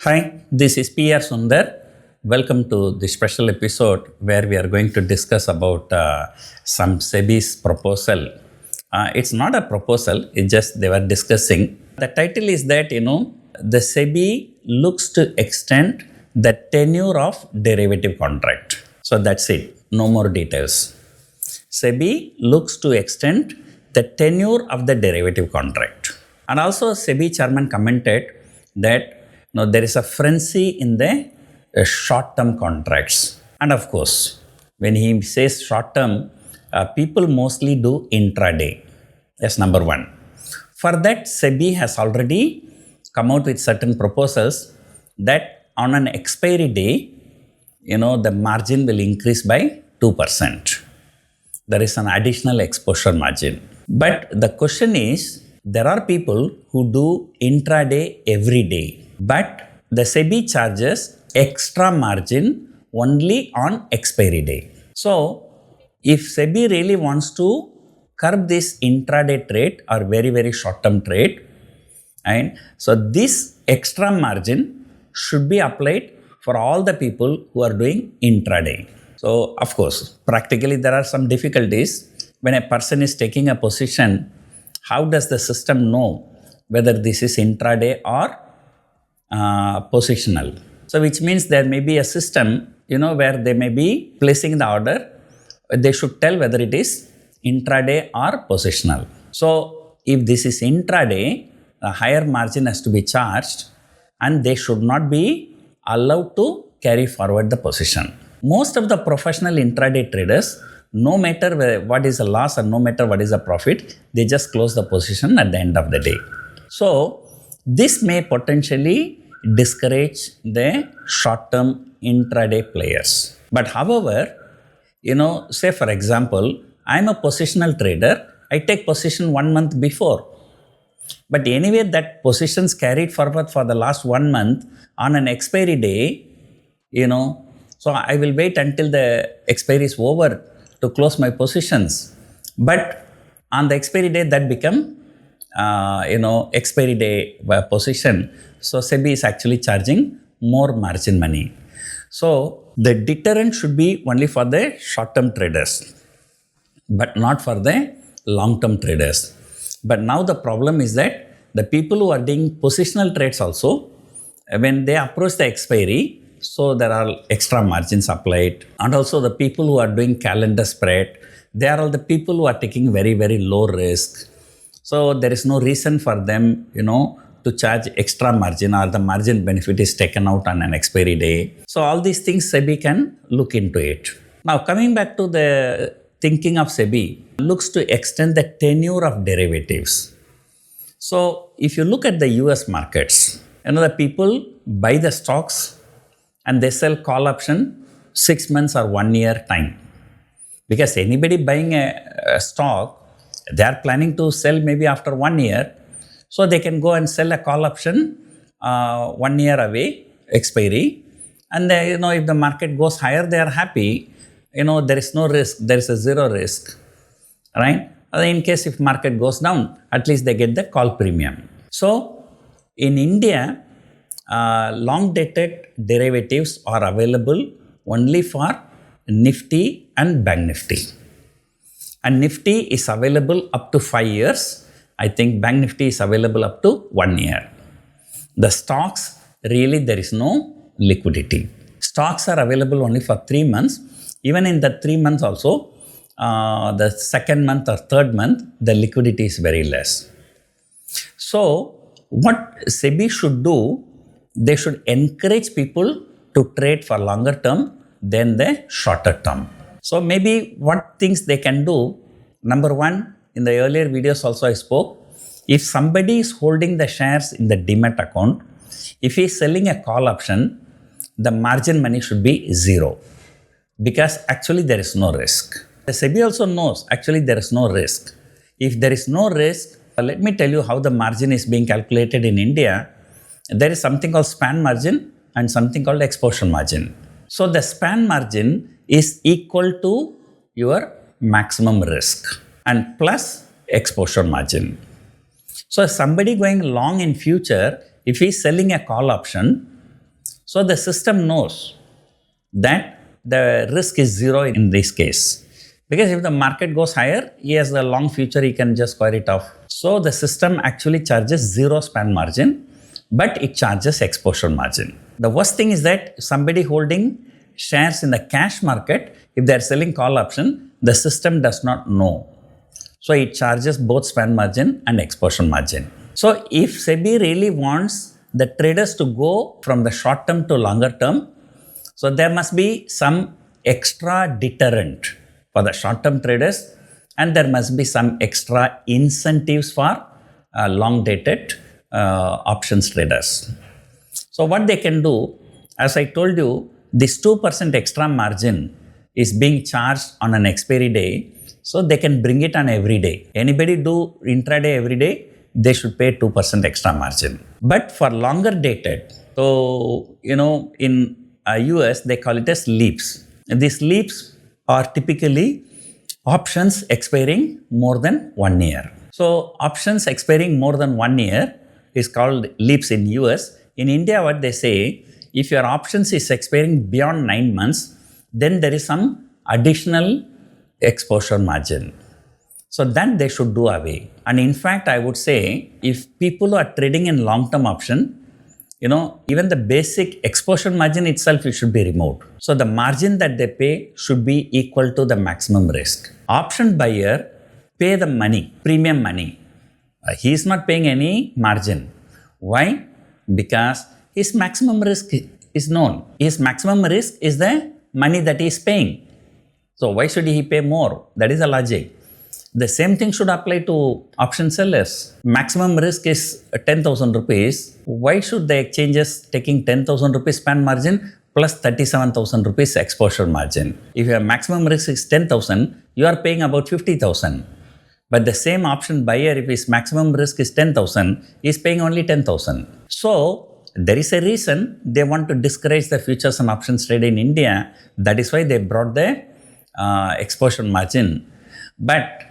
Hi, this is PR Sundar. Welcome to the special episode where we are going to discuss about some SEBI's proposal. It's not a proposal, it's just they were discussing. The title is that, the SEBI looks to extend the tenure of derivative contract. So that's it, no more details. SEBI looks to extend the tenure of the derivative contract. And also SEBI chairman commented that there is a frenzy in the short-term contracts. And of course, when he says short-term, people mostly do intraday. That's number one. For that, SEBI has already come out with certain proposals that on an expiry day, the margin will increase by 2%. There is an additional exposure margin. But the question is, there are people who do intraday every day. But the SEBI charges extra margin only on expiry day. So, if SEBI really wants to curb this intraday trade or very, very short-term trade, and so this extra margin should be applied for all the people who are doing intraday. So, of course, practically there are some difficulties. When a person is taking a position, how does the system know whether this is intraday or positional? So which means there may be a system, where they may be placing the order. They should tell whether it is intraday or positional. So if this is intraday, a higher margin has to be charged and they should not be allowed to carry forward the position. Most of the professional intraday traders, no matter what is the loss or no matter what is the profit, they just close the position at the end of the day. So this may potentially discourage the short-term intraday players. But however, say for example, I'm a positional trader, I take position 1 month before. But anyway, that position's carried forward for the last 1 month on an expiry day, so I will wait until the expiry is over to close my positions. But on the expiry day, that become expiry day position. So SEBI is actually charging more margin money. So the deterrent should be only for the short-term traders, but not for the long-term traders. But now the problem is that the people who are doing positional trades also, when they approach the expiry, so there are extra margins applied. And also the people who are doing calendar spread, they are all the people who are taking very, very low risk. So there is no reason for them, to charge extra margin or the margin benefit is taken out on an expiry day. So all these things SEBI can look into it. Now coming back to the thinking of SEBI, looks to extend the tenure of derivatives. So if you look at the US markets, the people buy the stocks and they sell call option 6 months or 1 year time. Because anybody buying a stock, they are planning to sell maybe after 1 year. So they can go and sell a call option 1 year away, expiry. And they, if the market goes higher, they are happy. There is no risk, there is a zero risk, right? In case if market goes down, at least they get the call premium. So in India, long dated derivatives are available only for Nifty and Bank Nifty. And Nifty is available up to 5 years. I think Bank Nifty is available up to 1 year. The stocks, really there is no liquidity. Stocks are available only for 3 months. Even in the 3 months also, the second month or third month, the liquidity is very less. So what SEBI should do, they should encourage people to trade for longer term than the shorter term. So maybe what things they can do, number one, in the earlier videos also I spoke, if somebody is holding the shares in the demat account, if he is selling a call option, the margin money should be zero. Because actually there is no risk. The SEBI also knows actually there is no risk. If there is no risk, let me tell you how the margin is being calculated in India. There is something called span margin and something called exposure margin. So the span margin is equal to your maximum risk and plus exposure margin. So somebody going long in future, if he is selling a call option, So the system knows that the risk is zero in this case. Because if the market goes higher, he has the long future, he can just square it off. So the system actually charges zero span margin, but it charges exposure margin. The worst thing is that somebody holding shares in the cash market, if they are selling call option, the system does not know. So it charges both span margin and exposure margin. So if SEBI really wants the traders to go from the short term to longer term, so there must be some extra deterrent for the short term traders, and there must be some extra incentives for long dated options traders. So what they can do, as I told you, this 2% extra margin is being charged on an expiry day, so they can bring it on every day. Anybody do intraday every day, they should pay 2% extra margin. But for longer dated, so in US they call it as leaps. These leaps are typically options expiring more than 1 year. So options expiring more than 1 year is called leaps in US. In India, what they say, if your options is expiring beyond 9 months, then there is some additional exposure margin. So that they should do away. And in fact, I would say, if people are trading in long-term option, even the basic exposure margin itself, it should be removed. So the margin that they pay should be equal to the maximum risk. Option buyer pay the money, premium money. He is not paying any margin. Why? Because his maximum risk is known. His maximum risk is the money that he is paying. So why should he pay more? That is the logic. The same thing should apply to option sellers. Maximum risk is 10,000 rupees. Why should the exchanges taking 10,000 rupees span margin plus 37,000 rupees exposure margin? If your maximum risk is 10,000, you are paying about 50,000. But the same option buyer, if his maximum risk is 10,000, is paying only 10,000. So there is a reason they want to discourage the futures and options trade in India. That is why they brought the exposure margin. But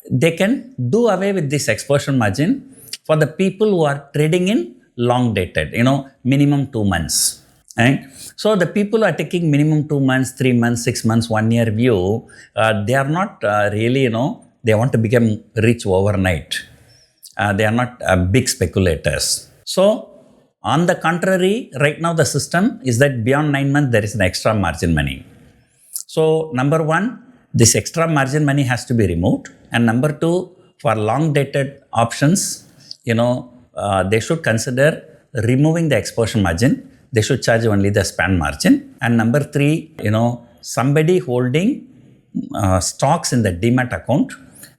they can do away with this exposure margin for the people who are trading in long dated, minimum 2 months. Right? So the people who are taking minimum 2 months, 3 months, 6 months, 1 year view, they are not really, they want to become rich overnight. They are not big speculators. So on the contrary, right now the system is that beyond 9 months, there is an extra margin money. So number one, this extra margin money has to be removed. And number two, for long dated options, they should consider removing the exposure margin. They should charge only the span margin. And number three, somebody holding stocks in the demat account,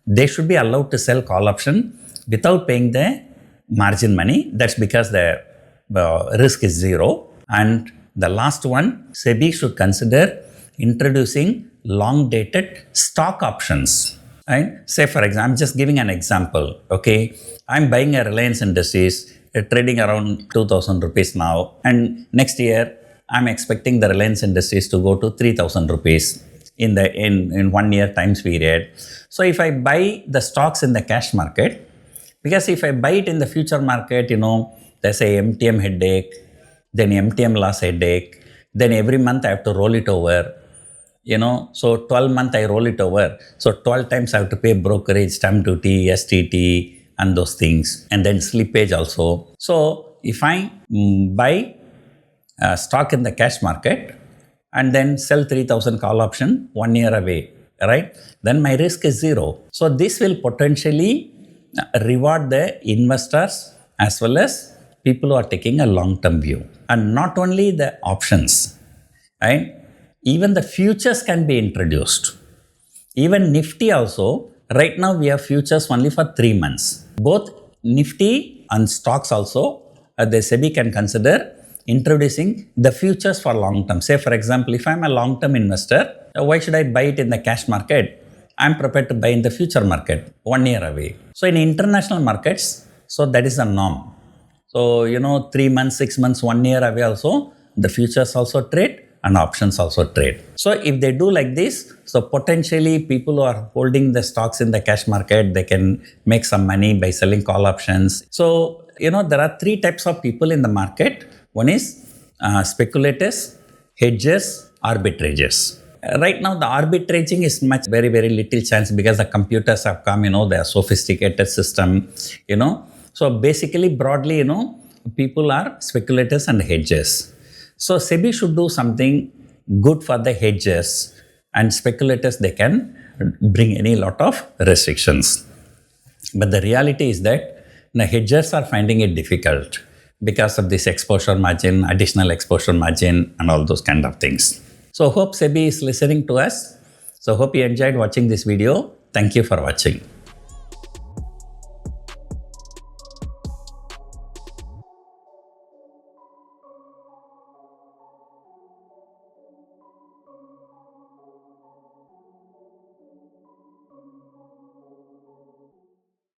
they should be allowed to sell call option without paying the margin money. That's because the risk is zero. And the last one, SEBI should consider introducing long dated stock options. Right? Say for example, I'm just giving an example. Okay, I'm buying a Reliance Industries, trading around 2,000 rupees now, and next year I'm expecting the Reliance Industries to go to 3,000 rupees in 1 year time period. So if I buy the stocks in the cash market, because if I buy it in the future market, there's a MTM headache, then MTM loss headache, then every month I have to roll it over. So 12 months I roll it over. So 12 times I have to pay brokerage, stamp duty, STT and those things. And then slippage also. So if I buy stock in the cash market and then sell 3,000 call option 1 year away, right? Then my risk is zero. So this will potentially reward the investors as well as people who are taking a long-term view. And not only the options, right? Even the futures can be introduced. Even Nifty also, right now we have futures only for 3 months. Both Nifty and stocks also, the SEBI can consider introducing the futures for long term. Say for example, if I'm a long term investor, why should I buy it in the cash market? I'm prepared to buy in the future market 1 year away. So in international markets, so that is a norm. So 3 months, 6 months, 1 year away also, the futures also trade and options also trade. So if they do like this, so potentially people who are holding the stocks in the cash market, they can make some money by selling call options. So, there are 3 types of people in the market. One is speculators, hedgers, arbitragers. Right now, the arbitraging is much very, very little chance because the computers have come, they are sophisticated system, So basically, broadly, people are speculators and hedgers. So SEBI should do something good for the hedgers, and speculators, they can bring any lot of restrictions. But the reality is that the hedgers are finding it difficult because of this exposure margin, additional exposure margin, and all those kind of things. So hope SEBI is listening to us. So hope you enjoyed watching this video. Thank you for watching.